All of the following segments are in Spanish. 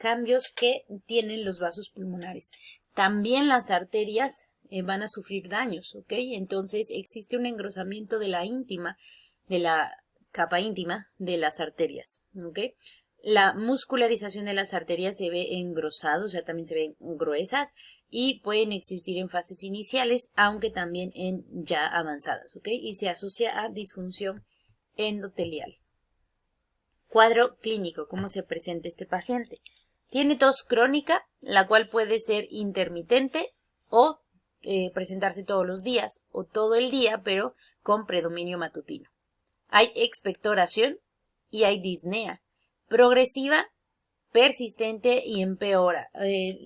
cambios que tienen los vasos pulmonares. También las arterias van a sufrir daños, ¿ok? Entonces existe un engrosamiento de la capa íntima de las arterias, ¿ok? La muscularización de las arterias se ve engrosado, o sea, también se ven gruesas y pueden existir en fases iniciales, aunque también en ya avanzadas, ¿ok? Y se asocia a disfunción endotelial. Cuadro clínico, ¿cómo se presenta este paciente? Tiene tos crónica, la cual puede ser intermitente o presentarse todos los días o todo el día, pero con predominio matutino. Hay expectoración y hay disnea progresiva, persistente y empeora.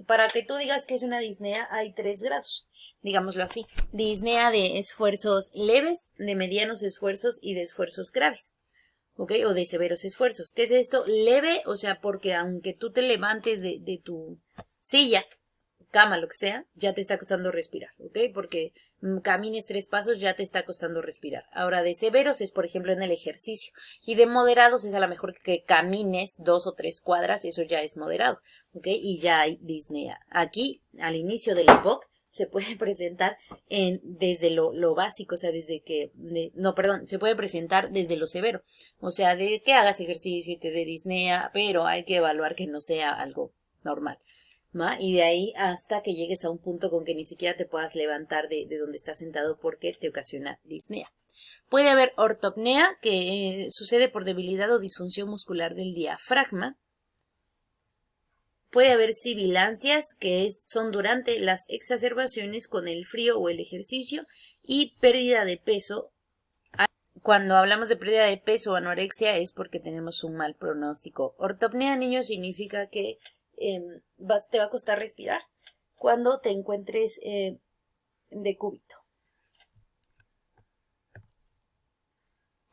Para que tú digas que es una disnea hay 3 grados, digámoslo así. Disnea de esfuerzos leves, de medianos esfuerzos y de esfuerzos graves. ¿Ok? O de severos esfuerzos. ¿Qué es esto? Leve, o sea, porque aunque tú te levantes de tu silla, cama, lo que sea, ya te está costando respirar, ¿ok? Porque camines 3 pasos, ya te está costando respirar. Ahora, de severos es, por ejemplo, en el ejercicio. Y de moderados es a lo mejor que camines 2 o 3 cuadras, eso ya es moderado, ¿ok? Y ya hay disnea. Aquí, al inicio del EPOC, se puede presentar desde lo básico, o sea, se puede presentar desde lo severo. O sea, de que hagas ejercicio y te dé disnea, pero hay que evaluar que no sea algo normal. ¿Va? Y de ahí hasta que llegues a un punto con que ni siquiera te puedas levantar de donde estás sentado porque te ocasiona disnea. Puede haber ortopnea, que sucede por debilidad o disfunción muscular del diafragma. Puede haber sibilancias, que son durante las exacerbaciones con el frío o el ejercicio, y pérdida de peso. Cuando hablamos de pérdida de peso o anorexia es porque tenemos un mal pronóstico. Ortopnea, niños, significa que te va a costar respirar cuando te encuentres de cúbito.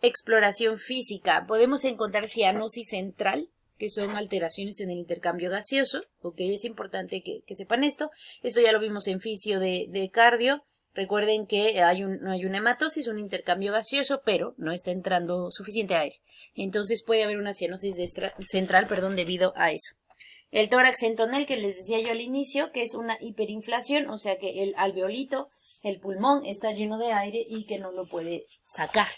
Exploración física. Podemos encontrar cianosis central, que son alteraciones en el intercambio gaseoso. Ok, es importante que sepan esto. Esto ya lo vimos en fisio de cardio. Recuerden que hay una hematosis, un intercambio gaseoso, pero no está entrando suficiente aire. Entonces puede haber una cianosis central, debido a eso. El tórax en tonel, que les decía yo al inicio, que es una hiperinflación, o sea que el alveolito, el pulmón, está lleno de aire y que no lo puede sacar,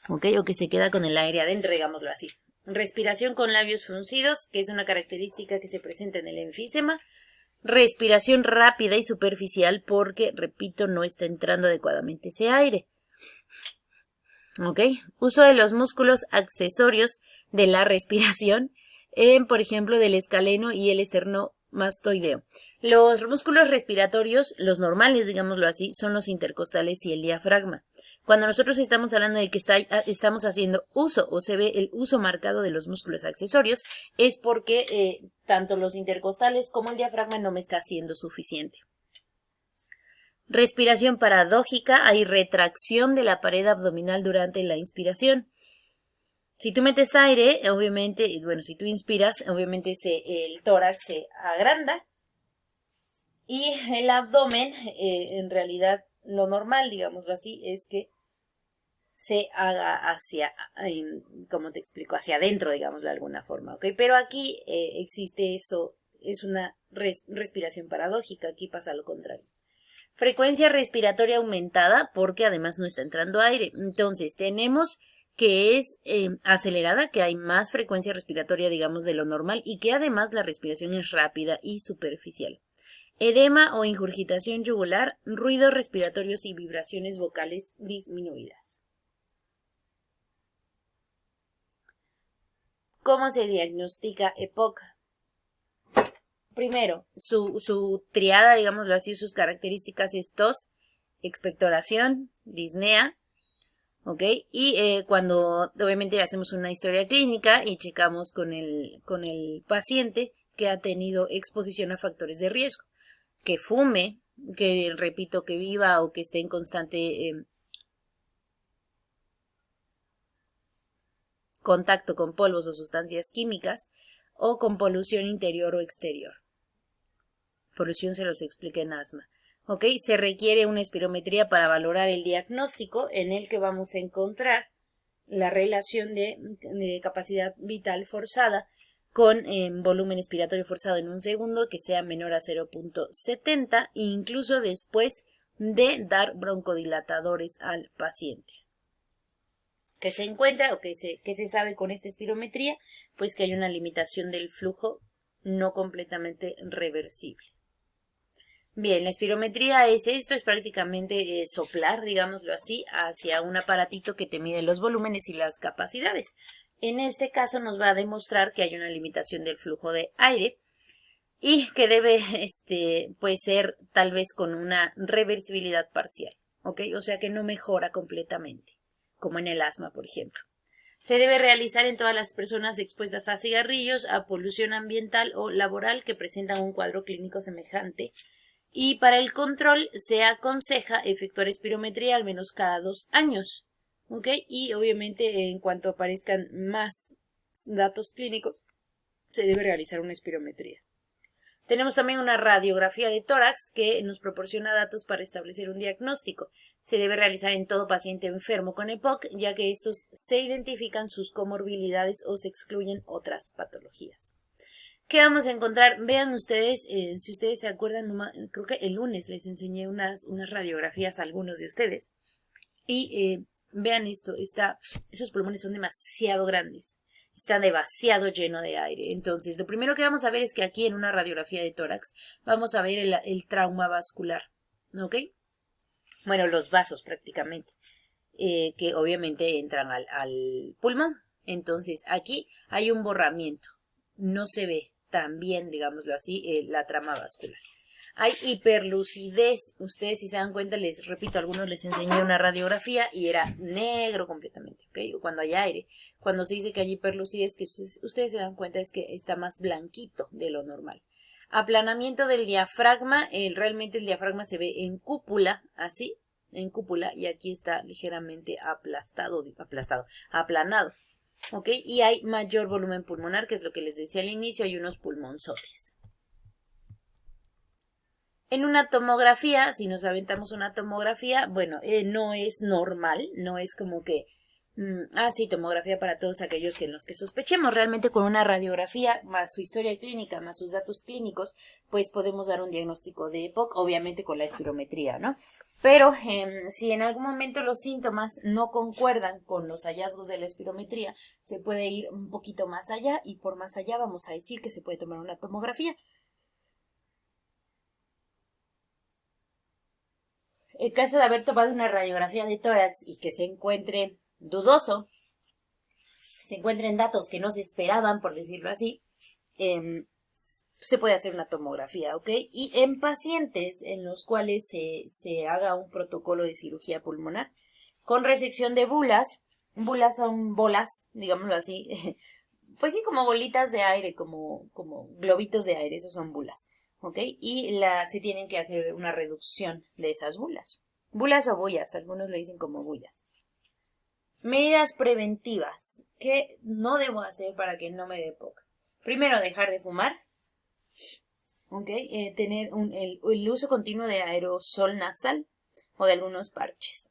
¿ok? O que se queda con el aire adentro, digámoslo así. Respiración con labios fruncidos, que es una característica que se presenta en el enfisema. Respiración rápida y superficial porque, repito, no está entrando adecuadamente ese aire. ¿Ok? Uso de los músculos accesorios de la respiración, por ejemplo, del escaleno y el esternomastoideo. Los músculos respiratorios, los normales, digámoslo así, son los intercostales y el diafragma. Cuando nosotros estamos hablando de que estamos haciendo uso o se ve el uso marcado de los músculos accesorios, es porque tanto los intercostales como el diafragma no me está haciendo suficiente. Respiración paradójica, hay retracción de la pared abdominal durante la inspiración. Si tú metes aire, obviamente, si tú inspiras, obviamente el tórax se agranda y el abdomen, en realidad, lo normal, digámoslo así, es que se haga hacia, como te explico, hacia adentro, digámoslo de alguna forma, ¿ok? Pero aquí existe eso, es una respiración paradójica, aquí pasa lo contrario. Frecuencia respiratoria aumentada porque además no está entrando aire. Entonces tenemos que es acelerada, que hay más frecuencia respiratoria, digamos, de lo normal y que además la respiración es rápida y superficial. Edema o ingurgitación yugular, ruidos respiratorios y vibraciones vocales disminuidas. ¿Cómo se diagnostica EPOC? Primero, su triada, digámoslo así, sus características es tos, expectoración, disnea, ¿ok? Y cuando obviamente hacemos una historia clínica y checamos con el paciente que ha tenido exposición a factores de riesgo, que fume, que repito, que viva o que esté en constante contacto con polvos o sustancias químicas, o con polución interior o exterior. Polución se los expliqué en asma. ¿Ok? Se requiere una espirometría para valorar el diagnóstico en el que vamos a encontrar la relación de capacidad vital forzada con volumen expiratorio forzado en un segundo que sea menor a 0.70, incluso después de dar broncodilatadores al paciente. Que se encuentra o que se sabe con esta espirometría, pues que hay una limitación del flujo no completamente reversible. Bien, la espirometría es esto, es prácticamente soplar, digámoslo así, hacia un aparatito que te mide los volúmenes y las capacidades. En este caso nos va a demostrar que hay una limitación del flujo de aire y que debe pues ser tal vez con una reversibilidad parcial, ¿ok? O sea que no mejora completamente, como en el asma, por ejemplo. Se debe realizar en todas las personas expuestas a cigarrillos, a polución ambiental o laboral que presentan un cuadro clínico semejante. Y para el control se aconseja efectuar espirometría al menos cada 2 años. ¿Ok? Y obviamente en cuanto aparezcan más datos clínicos, se debe realizar una espirometría. Tenemos también una radiografía de tórax que nos proporciona datos para establecer un diagnóstico. Se debe realizar en todo paciente enfermo con EPOC, ya que estos se identifican sus comorbilidades o se excluyen otras patologías. ¿Qué vamos a encontrar? Vean ustedes, si ustedes se acuerdan, creo que el lunes les enseñé unas radiografías a algunos de ustedes. Y vean esto, esos pulmones son demasiado grandes. Está demasiado lleno de aire. Entonces, lo primero que vamos a ver es que aquí en una radiografía de tórax vamos a ver el trauma vascular. ¿Ok? Bueno, los vasos prácticamente, que obviamente entran al pulmón. Entonces, aquí hay un borramiento. No se ve tan bien, digámoslo así, la trama vascular. Hay hiperlucidez. Ustedes, si se dan cuenta, les repito, a algunos les enseñé una radiografía y era negro completamente, ¿ok? Cuando hay aire. Cuando se dice que hay hiperlucidez, que ustedes se dan cuenta es que está más blanquito de lo normal. Aplanamiento del diafragma. Realmente el diafragma se ve en cúpula, así, en cúpula, y aquí está ligeramente aplanado. ¿Ok? Y hay mayor volumen pulmonar, que es lo que les decía al inicio, hay unos pulmonzotes. En una tomografía, si nos aventamos una tomografía, bueno, no es normal, no es como que, sí, tomografía para todos aquellos en los que sospechemos. Realmente con una radiografía, más su historia clínica, más sus datos clínicos, pues podemos dar un diagnóstico de EPOC, obviamente con la espirometría, ¿no? Pero si en algún momento los síntomas no concuerdan con los hallazgos de la espirometría, se puede ir un poquito más allá y por más allá vamos a decir que se puede tomar una tomografía. El caso de haber tomado una radiografía de tórax y que se encuentre dudoso, se encuentren datos que no se esperaban, por decirlo así, se puede hacer una tomografía, ¿ok? Y en pacientes en los cuales se haga un protocolo de cirugía pulmonar con resección de bulas son bolas, digámoslo así, pues sí, como bolitas de aire, como globitos de aire, esos son bulas, ¿ok? Y se tienen que hacer una reducción de esas bulas. Bulas o bullas, algunos le dicen como bullas. Medidas preventivas. ¿Qué no debo hacer para que no me dé EPOC? Primero, dejar de fumar. ¿Ok? Tener el uso continuo de aerosol nasal o de algunos parches.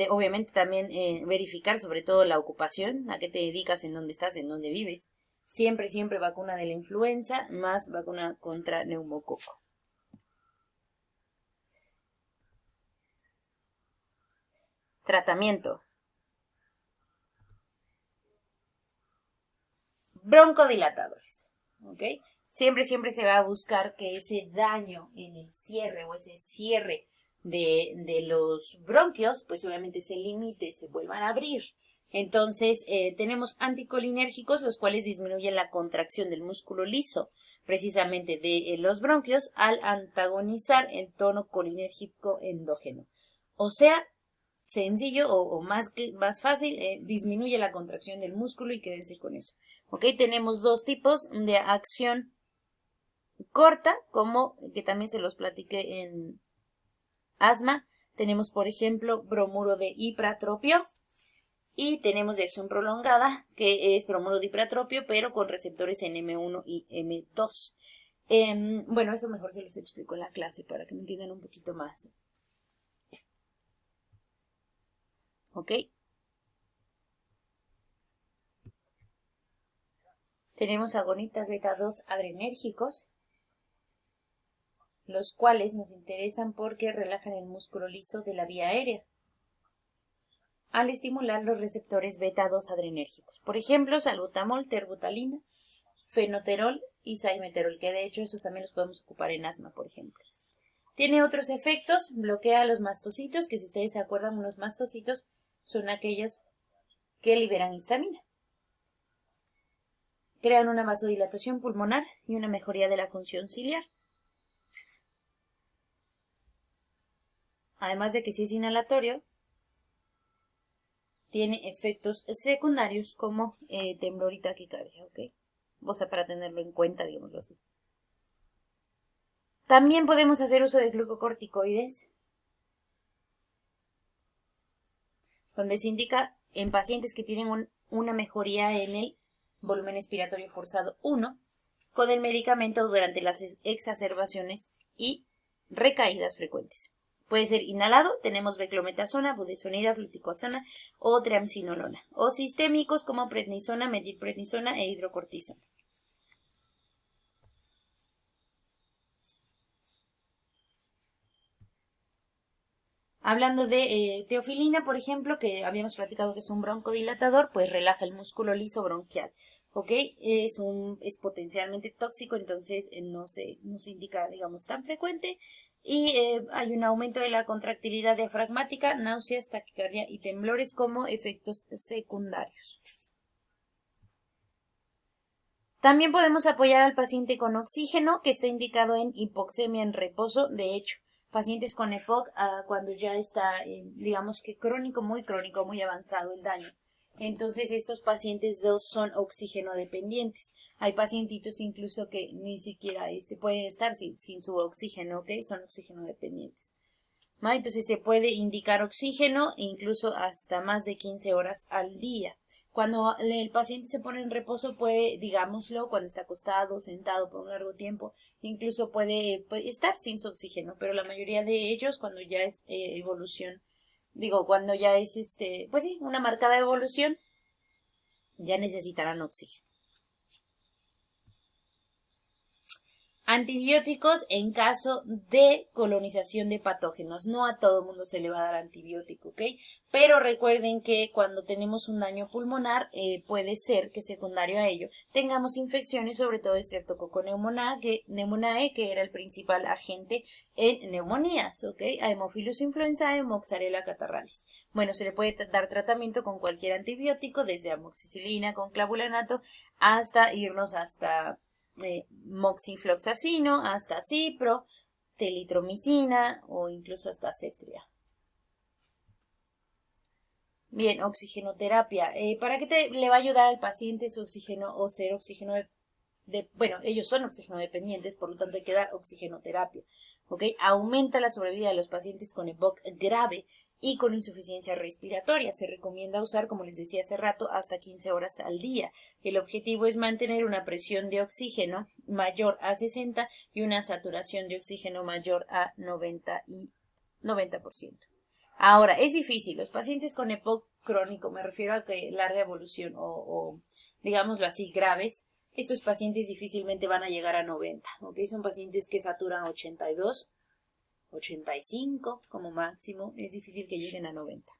Obviamente también verificar sobre todo la ocupación, a qué te dedicas, en dónde estás, en dónde vives. Siempre, siempre vacuna de la influenza más vacuna contra neumococo. Tratamiento. Broncodilatadores. ¿Ok? Siempre, siempre se va a buscar que ese daño en el cierre o ese cierre de los bronquios, pues obviamente se limite, se vuelvan a abrir. Entonces, tenemos anticolinérgicos, los cuales disminuyen la contracción del músculo liso, precisamente de los bronquios, al antagonizar el tono colinérgico endógeno. O sea, sencillo o más fácil, disminuye la contracción del músculo y quédense con eso. ¿Ok? Tenemos dos tipos de acción corta, como que también se los platiqué en asma. Tenemos, por ejemplo, bromuro de ipratropio. Y tenemos de acción prolongada, que es bromuro de ipratropio, pero con receptores en M1 y M2. Bueno, eso mejor se los explico en la clase para que me entiendan un poquito más. ¿Ok? Tenemos agonistas beta 2 adrenérgicos, los cuales nos interesan porque relajan el músculo liso de la vía aérea al estimular los receptores beta 2 adrenérgicos. Por ejemplo, salbutamol, terbutalina, fenoterol y salmeterol, que de hecho esos también los podemos ocupar en asma, por ejemplo. Tiene otros efectos, bloquea los mastocitos, que si ustedes se acuerdan, los mastocitos son aquellos que liberan histamina. Crean una vasodilatación pulmonar y una mejoría de la función ciliar. Además de que si es inhalatorio, tiene efectos secundarios como temblor y taquicardia, ¿ok? O sea, para tenerlo en cuenta, digámoslo así. También podemos hacer uso de glucocorticoides, donde se indica en pacientes que tienen una mejoría en el volumen expiratorio forzado 1 con el medicamento durante las exacerbaciones y recaídas frecuentes. Puede ser inhalado, tenemos beclometasona, budesonida, fluticasona o triamcinolona, o sistémicos como prednisona, metilprednisona e hidrocortisona. Hablando de teofilina, por ejemplo, que habíamos platicado que es un broncodilatador, pues relaja el músculo liso bronquial, ¿ok? Es potencialmente tóxico, entonces no se indica, digamos, tan frecuente. Y hay un aumento de la contractilidad diafragmática, náuseas, taquicardia y temblores como efectos secundarios. También podemos apoyar al paciente con oxígeno, que está indicado en hipoxemia en reposo, de hecho. Pacientes con EPOC, cuando ya está, digamos que crónico, muy avanzado el daño. Entonces, estos pacientes 2 son oxígeno dependientes. Hay pacientitos incluso que ni siquiera pueden estar sin su oxígeno, ¿ok? Son oxígeno dependientes. ¿Vale? Entonces, se puede indicar oxígeno incluso hasta más de 15 horas al día. Cuando el paciente se pone en reposo puede, digámoslo, cuando está acostado, sentado por un largo tiempo, incluso puede estar sin su oxígeno, pero la mayoría de ellos cuando ya es evolución, cuando ya es pues sí, una marcada evolución, ya necesitarán oxígeno. Antibióticos en caso de colonización de patógenos. No a todo mundo se le va a dar antibiótico, ¿ok? Pero recuerden que cuando tenemos un daño pulmonar, puede ser que secundario a ello tengamos infecciones, sobre todo Streptococcus pneumoniae, que era el principal agente en neumonías, ¿ok? Haemophilus influenzae, Moxarella catarrhalis. Bueno, se le puede dar tratamiento con cualquier antibiótico, desde amoxicilina con clavulanato hasta irnos hasta moxifloxacino, hasta cipro, telitromicina o incluso hasta ceftria. Bien, oxigenoterapia. ¿Para qué le va a ayudar al paciente su oxígeno o ser oxígeno bueno, ellos son oxígeno dependientes, por lo tanto hay que dar oxigenoterapia, ¿ok? Aumenta la sobrevida de los pacientes con EPOC grave y con insuficiencia respiratoria. Se recomienda usar, como les decía hace rato, hasta 15 horas al día. El objetivo es mantener una presión de oxígeno mayor a 60 y una saturación de oxígeno mayor a 90%. Ahora, es difícil. Los pacientes con EPOC crónico, me refiero a que larga evolución o digámoslo así, graves, estos pacientes difícilmente van a llegar a 90, ¿ok? Son pacientes que saturan 82, 85 como máximo. Es difícil que lleguen a 90.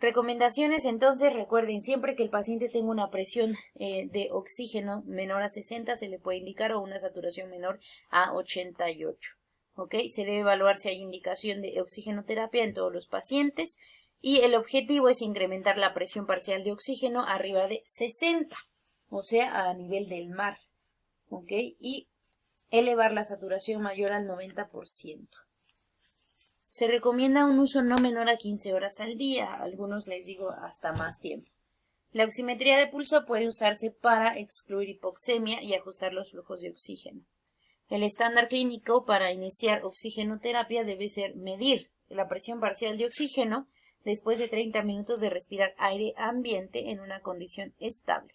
Recomendaciones, entonces, recuerden, siempre que el paciente tenga una presión de oxígeno menor a 60, se le puede indicar, o una saturación menor a 88, ¿ok? Se debe evaluar si hay indicación de oxigenoterapia en todos los pacientes. Y el objetivo es incrementar la presión parcial de oxígeno arriba de 60, o sea, a nivel del mar, ¿ok? Y elevar la saturación mayor al 90%. Se recomienda un uso no menor a 15 horas al día, a algunos les digo hasta más tiempo. La oximetría de pulso puede usarse para excluir hipoxemia y ajustar los flujos de oxígeno. El estándar clínico para iniciar oxigenoterapia debe ser medir la presión parcial de oxígeno después de 30 minutos de respirar aire ambiente en una condición estable.